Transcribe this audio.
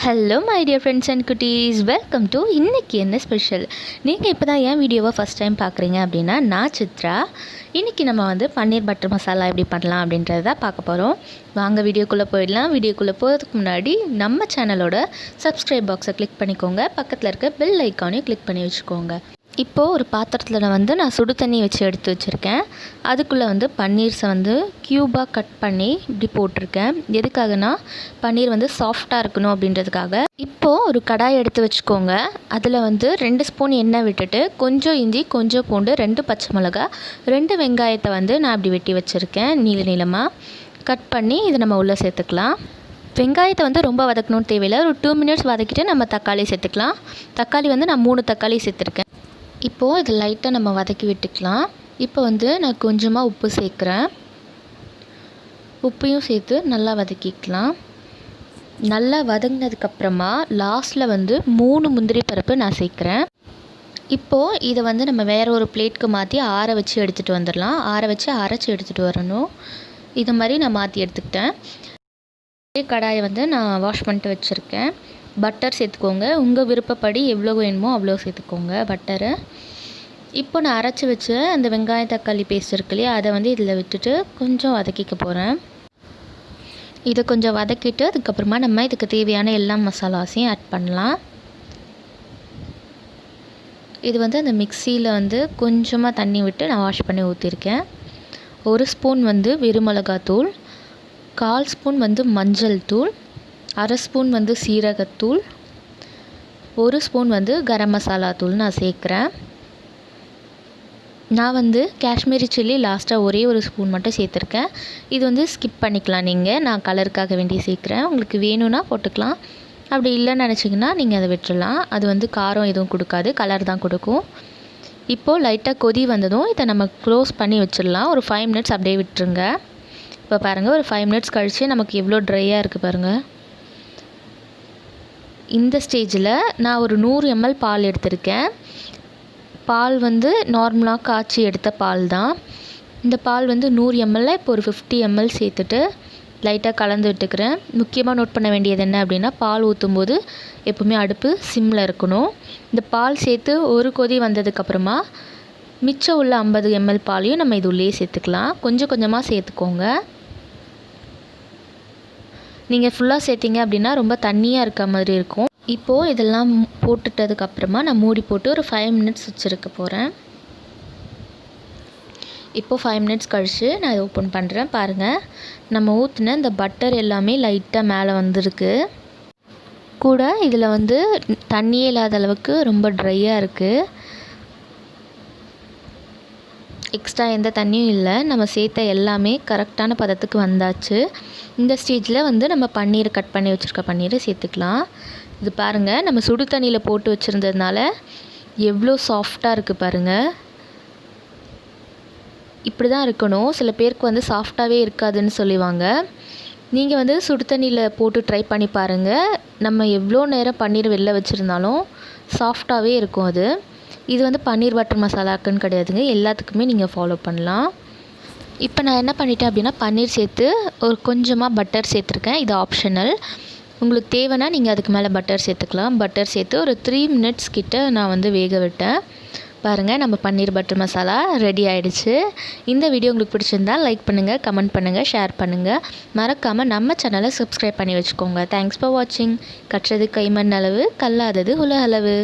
Hello my dear friends and குட்டீஸ், welcome to இன்றைக்கி என்ன ஸ்பெஷல். நீங்கள் இப்போ தான் என் வீடியோவை ஃபஸ்ட் டைம் பார்க்குறீங்க அப்படின்னா நான் சித்ரா. இன்றைக்கி நம்ம பன்னீர் பட்டர் மசாலா எப்படி பண்ணலாம் அப்படின்றத தான் பார்க்க போகிறோம். வாங்க வீடியோக்குள்ளே போயிடலாம். வீடியோக்குள்ளே போகிறதுக்கு முன்னாடி நம்ம சேனலோட சப்ஸ்கிரைப் பாக்ஸை கிளிக் பண்ணிக்கோங்க. பக்கத்தில் இருக்க பெல் ஐக்கானையும் கிளிக் பண்ணி வச்சுக்கோங்க. இப்போது ஒரு பாத்திரத்தில் நான் சுடு தண்ணி வச்சு எடுத்து வச்சுருக்கேன். அதுக்குள்ளே பன்னீர்ஸை க்யூபாக கட் பண்ணி இப்படி போட்டிருக்கேன். எதுக்காகனா பன்னீர் சாஃப்டாக இருக்கணும் அப்படின்றதுக்காக. இப்போது ஒரு கடாய் எடுத்து வச்சுக்கோங்க. அதில் 2 ஸ்பூன் எண்ணெய் விட்டுட்டு கொஞ்சம் இஞ்சி, கொஞ்சம் பூண்டு, 2 பச்சை மிளகா, 2 வெங்காயத்தை நான் இப்படி வெட்டி வச்சுருக்கேன். நீளமாக கட் பண்ணி இதை நம்ம உள்ளே சேர்த்துக்கலாம். வெங்காயத்தை ரொம்ப வதக்கணும்னு தேவையில்லை. ஒரு 2 மினிட்ஸ் வதக்கிட்டு நம்ம தக்காளி சேர்த்துக்கலாம். தக்காளி நான் 3 தக்காளி சேர்த்துருக்கேன். இப்போது இது லைட்டாக நம்ம வதக்கி விட்டுக்கலாம். இப்போ நான் கொஞ்சமாக உப்பு சேர்க்குறேன். உப்பையும் சேர்த்து நல்லா வதக்கிக்கலாம். நல்லா வதங்கினதுக்கப்புறமா லாஸ்ட்டில் 3 முந்திரி பருப்பு நான் சேர்க்குறேன். இப்போது இதை நம்ம வேறு ஒரு பிளேட்க்கு மாற்றி ஆற வச்சு எடுத்துகிட்டு வந்துடலாம். ஆற வச்சு அரைச்சி எடுத்துகிட்டு வரணும். இது மாதிரி நான் மாற்றி எடுத்துக்கிட்டேன். கடாயை நான் வாஷ் பண்ணிட்டு வச்சுருக்கேன். பட்டர் சேர்த்துக்கோங்க. உங்கள் விருப்பப்படி எவ்வளோ வேணுமோ அவ்வளோ சேர்த்துக்கோங்க பட்டரை. இப்போ நான் அரைச்சி வச்ச அந்த வெங்காய தக்காளி பேஸ்ட் இருக்கு இல்லையா, அதை இதில் விட்டுட்டு கொஞ்சம் வதக்கிக்க போகிறேன். இதை கொஞ்சம் வதக்கிட்டு அதுக்கப்புறமா நம்ம இதுக்கு தேவையான எல்லா மசாலாஸையும் ஆட் பண்ணலாம். இது அந்த மிக்சியில் கொஞ்சமாக தண்ணி விட்டு நான் வாஷ் பண்ணி ஊற்றிருக்கேன். 1 ஸ்பூன் வெறுமிளகாத்தூள், 1/4 ஸ்பூன் மஞ்சள் தூள், 1/2 ஸ்பூன் சீரகத்தூள், 1 ஸ்பூன் கரம் மசாலா தூள் நான் சேர்க்குறேன். நான் காஷ்மீரி சில்லி லாஸ்ட்டாக ஒரே 1 ஸ்பூன் மட்டும் சேர்த்துருக்கேன். இது ஸ்கிப் பண்ணிக்கலாம் நீங்கள். நான் கலருக்காக வேண்டி சேர்க்குறேன். உங்களுக்கு வேணும்னா போட்டுக்கலாம். அப்படி இல்லைன்னு நினச்சிங்கன்னா நீங்கள் அதை விட்டுடலாம். அது காரம் எதுவும் கொடுக்காது, கலர் தான் கொடுக்கும். இப்போது லைட்டாக கொதி வந்ததும் இதை நம்ம க்ளோஸ் பண்ணி வச்சிடலாம். ஒரு 5 மினிட்ஸ் அப்படியே விட்டுருங்க. இப்போ பாருங்கள், ஒரு 5 மினிட்ஸ் கழித்து நமக்கு எவ்வளோ ட்ரையாக இருக்குது பாருங்கள். இந்த ஸ்டேஜில் நான் ஒரு 100 ml பால் எடுத்திருக்கேன். பால் நார்மலாக காய்ச்சி எடுத்த பால் தான். இந்த பால் 100 ml இப்போ ஒரு 50 ml சேர்த்துட்டு லைட்டாக கலந்து விட்டுக்கிறேன். முக்கியமாக நோட் பண்ண வேண்டியது என்ன அப்படின்னா, பால் ஊற்றும்போது எப்போவுமே அடுப்பு சிம்மில் இருக்கணும். இந்த பால் சேர்த்து ஒரு கொதி வந்ததுக்கப்புறமா மிச்சம் உள்ள 50 ml பாலையும் நம்ம இது உள்ளே சேர்த்துக்கலாம். கொஞ்சம் கொஞ்சமாக சேர்த்துக்கோங்க. நீங்கள் ஃபுல்லாக சேர்த்திங்க அப்படின்னா ரொம்ப தண்ணியாக இருக்க மாதிரி இருக்கும். இப்போது இதெல்லாம் போட்டுட்டதுக்கப்புறமா நான் மூடி போட்டு ஒரு 5 மினிட்ஸ் வச்சுருக்க போகிறேன். இப்போது 5 மினிட்ஸ் கழித்து நான் இதை ஓப்பன் பண்ணுறேன். பாருங்கள், நம்ம ஊற்றின இந்த பட்டர் எல்லாமே லைட்டாக மேலே வந்திருக்கு. கூட இதில் தண்ணியே இல்லாத அளவுக்கு ரொம்ப ட்ரையாக இருக்குது. எக்ஸ்ட்ரா எந்த தண்ணியும் இல்லை. நம்ம சேர்த்த எல்லாமே கரெக்டான பதத்துக்கு வந்தாச்சு. இந்த ஸ்டேஜில் நம்ம பன்னீர் கட் பண்ணி வச்சுருக்க பன்னீரை சேர்த்துக்கலாம். இது பாருங்கள், நம்ம சுடு தண்ணியில் போட்டு வச்சுருந்ததுனால எவ்வளோ சாஃப்டாக இருக்குது பாருங்கள். இப்படி தான் இருக்கணும். சில பேருக்கு சாஃப்டாகவே இருக்காதுன்னு சொல்லுவாங்க. நீங்கள் சுடு தண்ணியில் போட்டு ட்ரை பண்ணி பாருங்கள். நம்ம எவ்வளோ நேரம் பன்னீர் வெளில வச்சுருந்தாலும் சாஃப்டாகவே இருக்கும் அது. இது பன்னீர் பட்டர் மசாலாக்குன்னு கிடையாதுங்க, எல்லாத்துக்குமே நீங்கள் ஃபாலோ பண்ணலாம். இப்போ நான் என்ன பண்ணிட்டேன் அப்படின்னா, பன்னீர் சேர்த்து ஒரு கொஞ்சமாக பட்டர் சேர்த்துருக்கேன். இது ஆப்ஷனல். உங்களுக்கு தேவைன்னா நீங்கள் அதுக்கு மேலே பட்டர் சேர்த்துக்கலாம். பட்டர் சேர்த்து ஒரு 3 மினிட்ஸ் கிட்ட நான் வேக விட்டேன். பாருங்கள், நம்ம பன்னீர் பட்டர் மசாலா ரெடி ஆகிடுச்சு. இந்த வீடியோ உங்களுக்கு பிடிச்சிருந்தால் லைக் பண்ணுங்கள், கமெண்ட் பண்ணுங்கள், ஷேர் பண்ணுங்கள். மறக்காமல் நம்ம சேனலை சப்ஸ்கிரைப் பண்ணி வச்சுக்கோங்க. தேங்க்ஸ் ஃபார் வாட்சிங். கற்றது கைமண் அளவு, கல்லாதது உலகளவு.